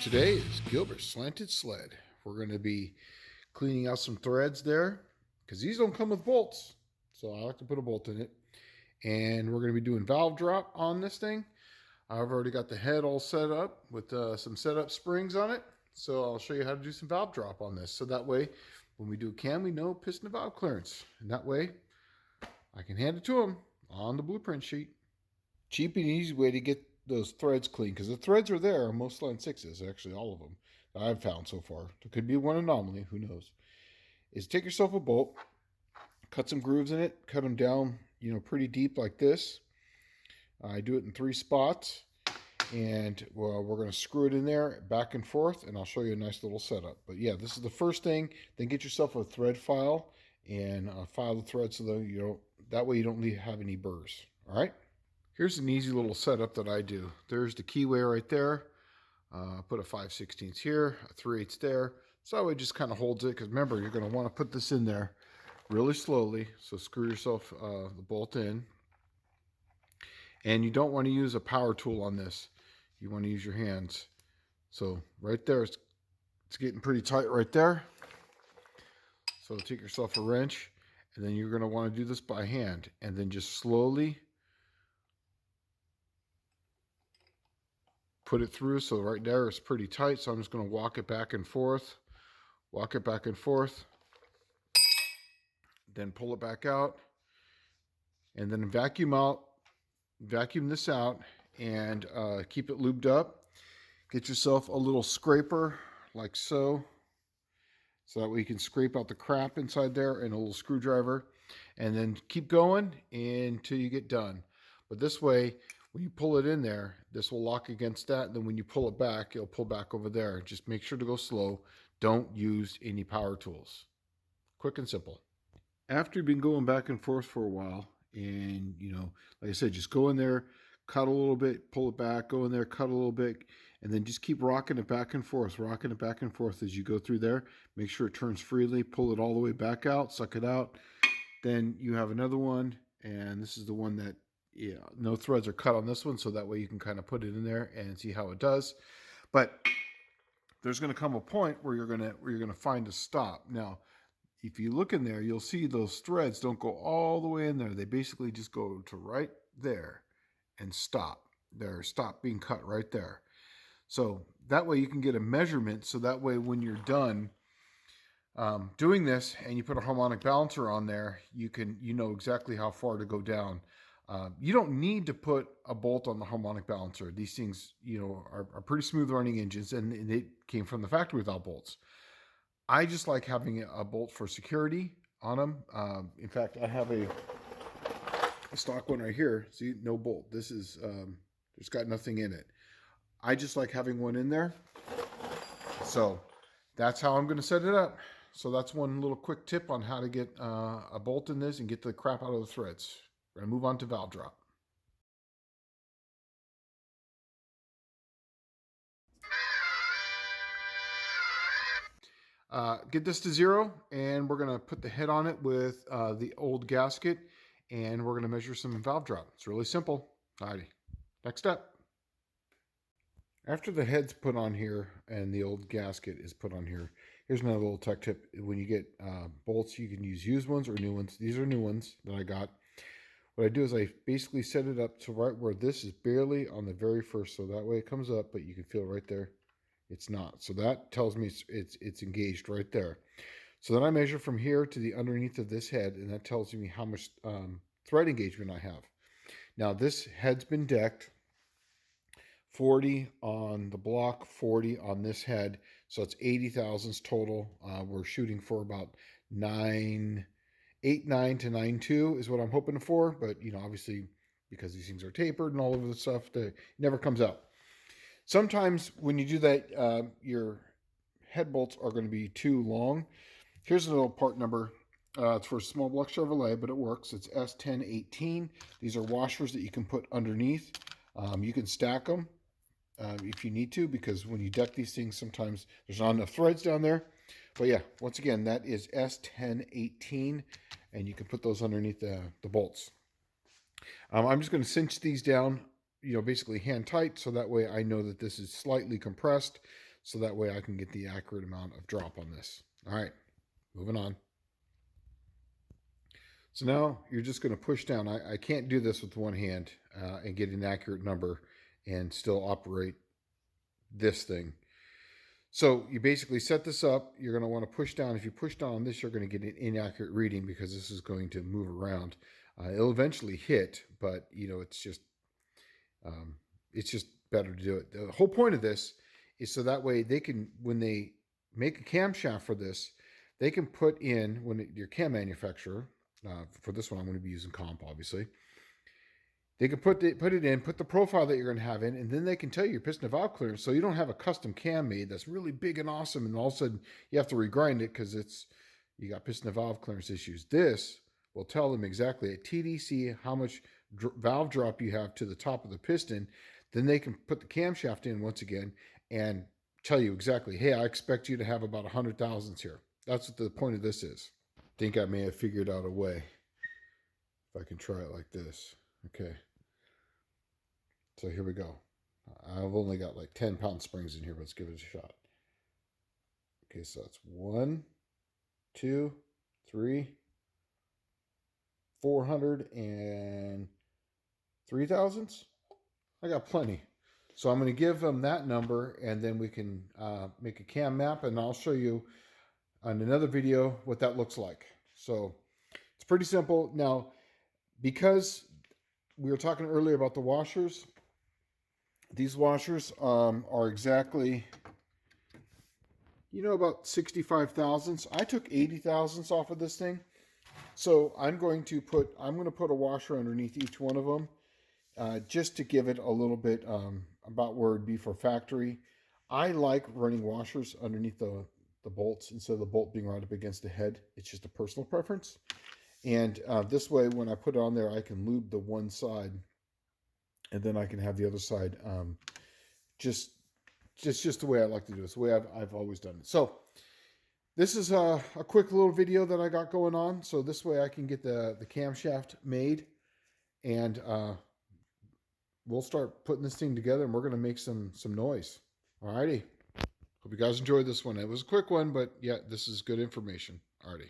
Today is Gilbert's Slanted Sled. We're going to be cleaning out some threads there because these don't come with bolts. So I like to put a bolt in it. And we're going to be doing valve drop on this thing. I've already got the head all set up with some setup springs on it. So I'll show you how to do some valve drop on this. So that way, when we do a cam, we know piston and valve clearance. And that way, I can hand it to them on the blueprint sheet. Cheap and easy way to get those threads clean, because the threads are there on most Slant 6s, actually all of them that I've found so far. There could be one anomaly, who knows. Is take yourself a bolt, cut some grooves in it, cut them down, pretty deep like this. I do it in 3 spots, and we're going to screw it in there back and forth, and I'll show you a nice little setup. But yeah, this is the first thing. Then get yourself a thread file and file the threads so that that way you don't have any burrs. All right. Here's an easy little setup that I do. There's the keyway right there. Put a 5/16 here, a 3/8 there. So that way it just kind of holds it, because remember, you're going to want to put this in there really slowly. So screw yourself the bolt in. And you don't want to use a power tool on this. You want to use your hands. So right there, it's getting pretty tight right there. So take yourself a wrench, and then you're going to want to do this by hand. And then just slowly put it through. So right there it's pretty tight, so I'm just going to walk it back and forth, then pull it back out, and then vacuum this out, and keep it lubed up. Get yourself a little scraper like so that way you can scrape out the crap inside there, and a little screwdriver, and then keep going until you get done. But this way, when you pull it in there, this will lock against that. And then when you pull it back, it'll pull back over there. Just make sure to go slow. Don't use any power tools. Quick and simple. After you've been going back and forth for a while, and like I said, just go in there, cut a little bit, pull it back, go in there, cut a little bit, and then just keep rocking it back and forth as you go through there. Make sure it turns freely, pull it all the way back out, suck it out. Then you have another one, and this is the one that, no threads are cut on this one, so that way you can kind of put it in there and see how it does. But there's going to come a point where you're going to find a stop. Now, if you look in there, you'll see those threads don't go all the way in there. They basically just go to right there and stop. Stop being cut right there. So that way you can get a measurement, so that way when you're done doing this and you put a harmonic balancer on there, you know exactly how far to go down. You don't need to put a bolt on the harmonic balancer. These things, are pretty smooth running engines, and it came from the factory without bolts. I just like having a bolt for security on them. In fact, I have a stock one right here. See, no bolt. This is, there's got nothing in it. I just like having one in there. So that's how I'm going to set it up. So that's one little quick tip on how to get a bolt in this and get the crap out of the threads. We're going to move on to valve drop. Get this to 0, and we're going to put the head on it with the old gasket, and we're going to measure some valve drop. It's really simple. Alrighty, next step. After the head's put on here and the old gasket is put on here, here's another little tech tip. When you get bolts, you can use used ones or new ones. These are new ones that I got. What I do is I basically set it up to right where this is barely on the very first, so that way it comes up, but you can feel right there it's not. So that tells me it's engaged right there. So then I measure from here to the underneath of this head, and that tells me how much thread engagement I have. Now this head's been decked, 40 on the block, 40 on this head, so it's 80 thousandths total. We're shooting for about 8.9 to 9.2 is what I'm hoping for, but obviously because these things are tapered and all of the stuff, it never comes out. Sometimes when you do that, your head bolts are going to be too long. Here's a little part number. It's for a small block Chevrolet, but it works. It's S1018. These are washers that you can put underneath. You can stack them if you need to, because when you deck these things, sometimes there's not enough threads down there. But yeah, once again, that is S1018, and you can put those underneath the bolts. I'm just going to cinch these down, basically hand tight, so that way I know that this is slightly compressed. so that way I can get the accurate amount of drop on this. All right, moving on. So now you're just going to push down. I can't do this with one hand and get an accurate number and still operate this thing. So you basically set this up. You're going to want to push down. If you push down on this, you're going to get an inaccurate reading because this is going to move around. It'll eventually hit, but you know it's just better to do it. The whole point of this is so that way they can, when they make a camshaft for this, they can put in, your cam manufacturer, for this one I'm going to be using comp, obviously. They can put it in, put the profile that you're going to have in, and then they can tell you your piston and valve clearance. So you don't have a custom cam made that's really big and awesome, and all of a sudden you have to regrind it because you got piston and valve clearance issues. This will tell them exactly at TDC how much valve drop you have to the top of the piston. Then they can put the camshaft in once again and tell you exactly, hey, I expect you to have about 100 thousandths here. That's what the point of this is. I think I may have figured out a way. If I can try it like this. Okay. So here we go. I've only got like 10-pound springs in here, but let's give it a shot. Okay, so that's 1, 2, 3, 403 thousandths. I got plenty. So I'm going to give them that number, and then we can make a cam map, and I'll show you on another video what that looks like. So it's pretty simple. Now, because we were talking earlier about the washers, these washers are exactly, about 65 thousandths. I took 80 thousandths off of this thing. So I'm going to put a washer underneath each one of them just to give it a little bit about where it'd be for factory. I like running washers underneath the bolts instead of the bolt being right up against the head. It's just a personal preference. And this way, when I put it on there, I can lube the one side, and then I can have the other side just the way I like to do it. It's the way I've always done it. So this is a quick little video that I got going on. So this way I can get the camshaft made, and we'll start putting this thing together, and we're going to make some noise. Alrighty. Hope you guys enjoyed this one. It was a quick one, but yeah, this is good information. Alrighty.